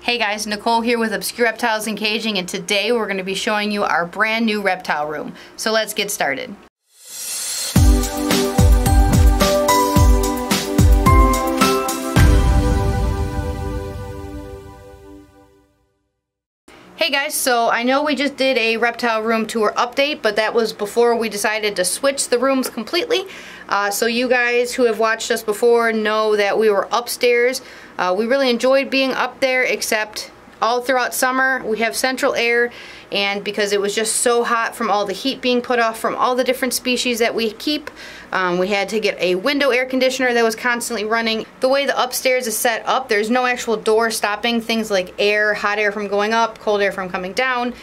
Hey guys, Nicole here with Obscure Reptiles and Caging, and today we're going to be showing you our brand new reptile room. So let's get started. Hey guys, so I know we just did a reptile room tour update, but that was before we decided to switch the rooms completely. So you guys who have watched us before know that we were upstairs. We really enjoyed being up there, except all throughout summer we have central air, and because it was just so hot from all the heat being put off from all the different species that we keep, we had to get a window air conditioner that was constantly running. The way the upstairs is set up, there's no actual door stopping things like air, hot air from going up, cold air from coming down.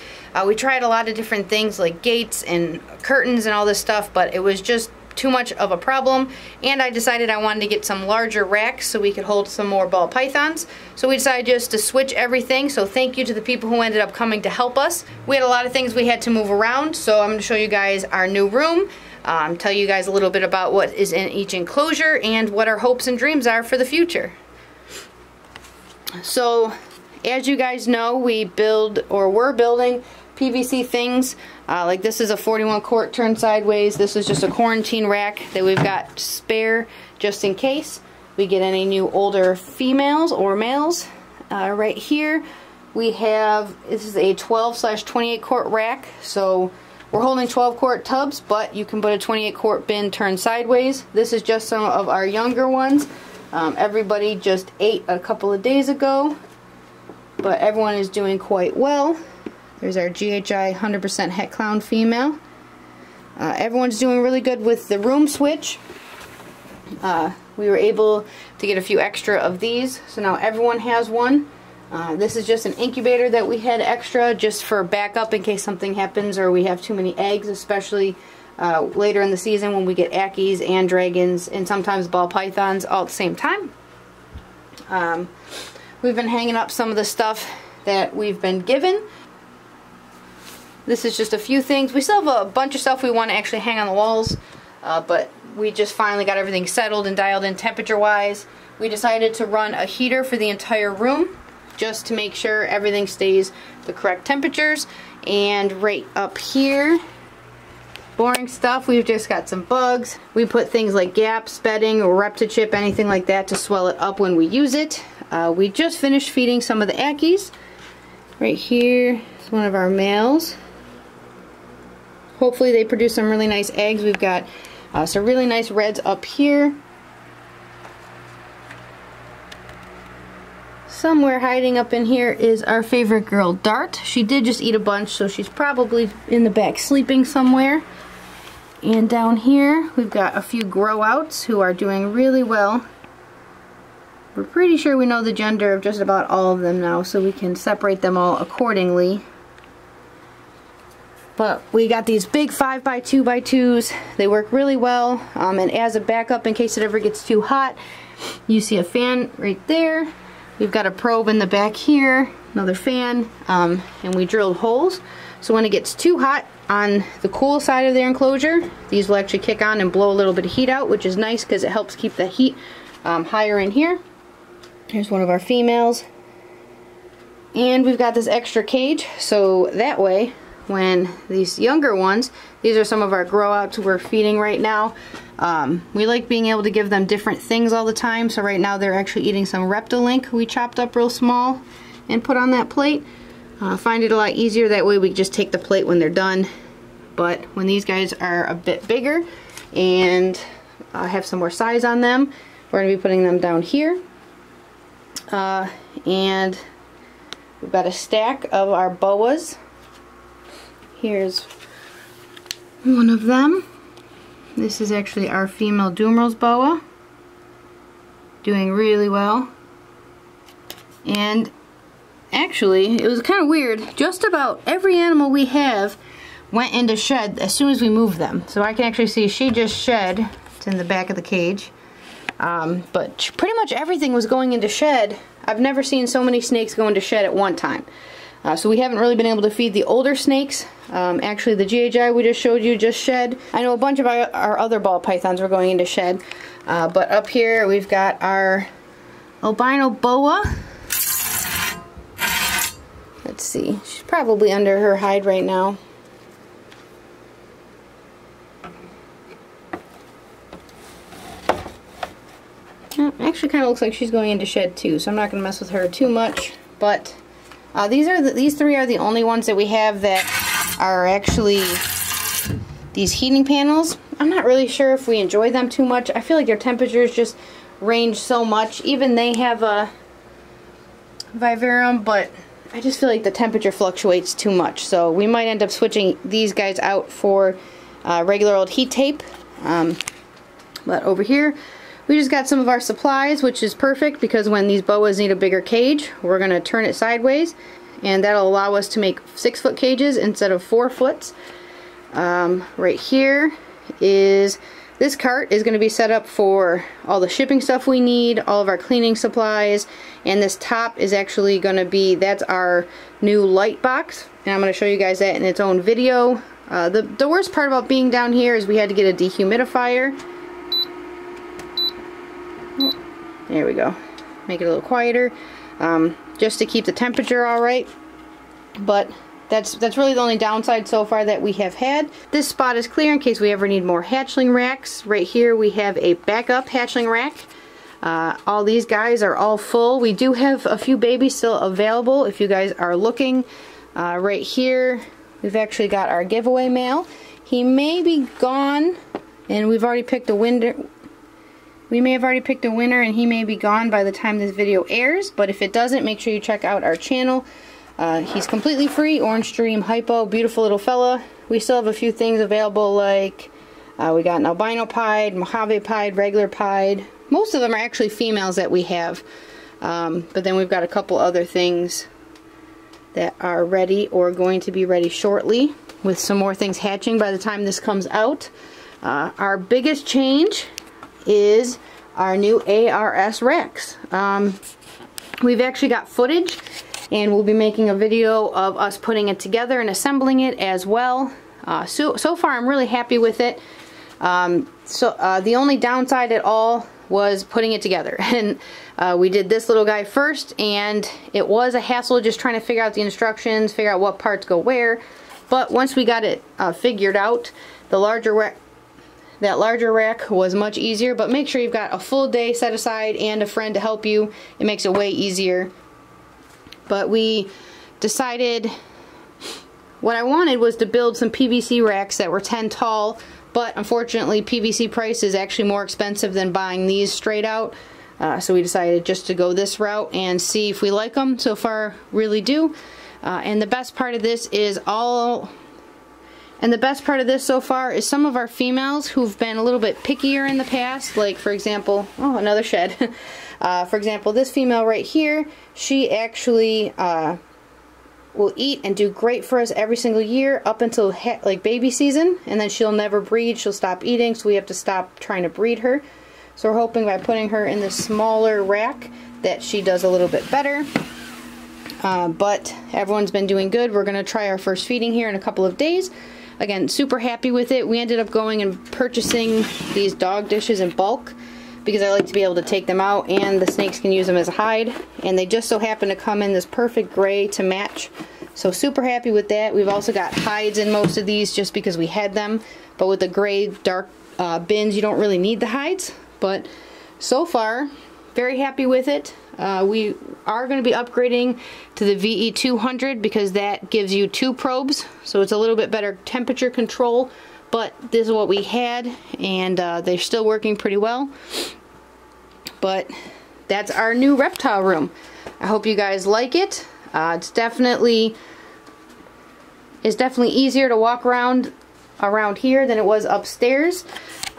We tried a lot of different things like gates and curtains and all this stuff, but it was just too much of a problem, and I decided I wanted to get some larger racks so we could hold some more ball pythons. So we decided just to switch everything, so thank you to the people who ended up coming to help us. We had a lot of things we had to move around, so I'm going to show you guys our new room, tell you guys a little bit about what is in each enclosure and what our hopes and dreams are for the future. So as you guys know, we're building PVC things. Like this is a 41 quart turned sideways. This is just a quarantine rack that we've got spare just in case we get any new older females or males. Right here we have, this is a 12/28 quart rack, so we're holding 12 quart tubs, but you can put a 28 quart bin turned sideways. This is just some of our younger ones. Everybody just ate a couple of days ago, but everyone is doing quite well. There's our GHI 100% Het Clown female. Everyone's doing really good with the room switch. We were able to get a few extra of these, so now everyone has one. This is just an incubator that we had extra just for backup in case something happens or we have too many eggs, especially later in the season when we get ackies and dragons and sometimes ball pythons all at the same time. We've been hanging up some of the stuff that we've been given. This is just a few things. We still have a bunch of stuff we want to actually hang on the walls, but we just finally got everything settled and dialed in temperature-wise. We decided to run a heater for the entire room just to make sure everything stays the correct temperatures. And right up here, boring stuff, we've just got some bugs. We put things like gaps, bedding, or Reptichip, anything like that to swell it up when we use it. We just finished feeding some of the ackies. Right here is one of our males. Hopefully they produce some really nice eggs. We've got some really nice reds up here. Somewhere hiding up in here is our favorite girl, Dart. She did just eat a bunch, so she's probably in the back sleeping somewhere. And down here we've got a few grow outs who are doing really well. We're pretty sure we know the gender of just about all of them now, so we can separate them all accordingly. But we got these big 5x2x2s. They work really well, and as a backup in case it ever gets too hot, you see a fan right there. We've got a probe in the back here, another fan, and we drilled holes. So when it gets too hot on the cool side of their enclosure, these will actually kick on and blow a little bit of heat out, which is nice because it helps keep the heat higher in here. Here's one of our females. And we've got this extra cage, so that way when these younger ones, these are some of our grow outs we're feeding right now. We like being able to give them different things all the time, so right now they're actually eating some Reptile we chopped up real small and put on that plate. Find it a lot easier that way. We just take the plate when they're done. But when these guys are a bit bigger and have some more size on them, we're going to be putting them down here. And we've got a stack of our boas. Here's one of them. This is actually our female Dumeral's boa. Doing really well. And actually, it was kind of weird. Just about every animal we have went into shed as soon as we moved them. So I can actually see she just shed. It's in the back of the cage. But pretty much everything was going into shed. I've never seen so many snakes go into shed at one time. So we haven't really been able to feed the older snakes. Actually, the GHI we just showed you just shed. I know a bunch of our other ball pythons were going into shed. But up here we've got our albino boa. Let's see. She's probably under her hide right now. Actually kind of looks like she's going into shed too, so I'm not going to mess with her too much. But these three are the only ones that we have that are actually these heating panels. I'm not really sure if we enjoy them too much. I feel like their temperatures just range so much. Even they have a vivarium, but I just feel like the temperature fluctuates too much. So we might end up switching these guys out for regular old heat tape. But over here, we just got some of our supplies, which is perfect because when these boas need a bigger cage, we're going to turn it sideways, and that'll allow us to make 6-foot cages instead of 4 foot. Right here is this cart is going to be set up for all the shipping stuff we need, all of our cleaning supplies, and this top is actually going to be, that's our new light box, and I'm going to show you guys that in its own video. The worst part about being down here is we had to get a dehumidifier. There we go. Make it a little quieter, just to keep the temperature all right. But that's really the only downside so far that we have had. This spot is clear in case we ever need more hatchling racks. Right here we have a backup hatchling rack. All these guys are all full. We do have a few babies still available if you guys are looking. Right here we've actually got our giveaway male. He may be gone, and we've already picked a winner. We may have already picked a winner, and he may be gone by the time this video airs, but if it doesn't, make sure you check out our channel. He's completely free, Orange Dream Hypo, beautiful little fella. We still have a few things available, like we got an albino pied, Mojave pied, regular pied. Most of them are actually females that we have, but then we've got a couple other things that are ready or going to be ready shortly, with some more things hatching by the time this comes out. Our biggest change is our new ARS Rex. We've actually got footage, and we'll be making a video of us putting it together and assembling it as well. So far I'm really happy with it. The only downside at all was putting it together, and we did this little guy first, and it was a hassle just trying to figure out the instructions, figure out what parts go where. But once we got it figured out, that larger rack was much easier. But make sure you've got a full day set aside and a friend to help you. It makes it way easier. But we decided what I wanted was to build some PVC racks that were 10 tall, but unfortunately PVC price is actually more expensive than buying these straight out. So we decided just to go this route and see if we like them. So far, really do. And the best part of this so far is some of our females who've been a little bit pickier in the past, like for example, oh, another shed. For example, this female right here, she actually will eat and do great for us every single year up until like baby season, and then she'll never breed. She'll stop eating, so we have to stop trying to breed her. So we're hoping by putting her in the smaller rack that she does a little bit better. But everyone's been doing good. We're going to try our first feeding here in a couple of days. Again, super happy with it. We ended up going and purchasing these dog dishes in bulk because I like to be able to take them out, and the snakes can use them as a hide. And they just so happen to come in this perfect gray to match. So super happy with that. We've also got hides in most of these just because we had them. But with the gray dark bins, you don't really need the hides. But so far, very happy with it. We are going to be upgrading to the VE200 because that gives you 2 probes, so it's a little bit better temperature control. But this is what we had, and they're still working pretty well. But that's our new reptile room. I hope you guys like it. It's definitely easier to walk around here than it was upstairs,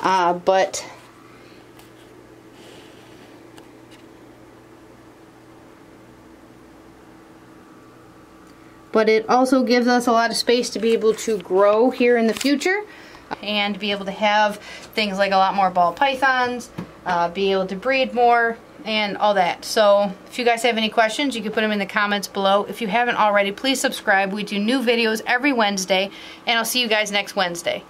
but it also gives us a lot of space to be able to grow here in the future and be able to have things like a lot more ball pythons, be able to breed more, and all that. So if you guys have any questions, you can put them in the comments below. If you haven't already, please subscribe. We do new videos every Wednesday, and I'll see you guys next Wednesday.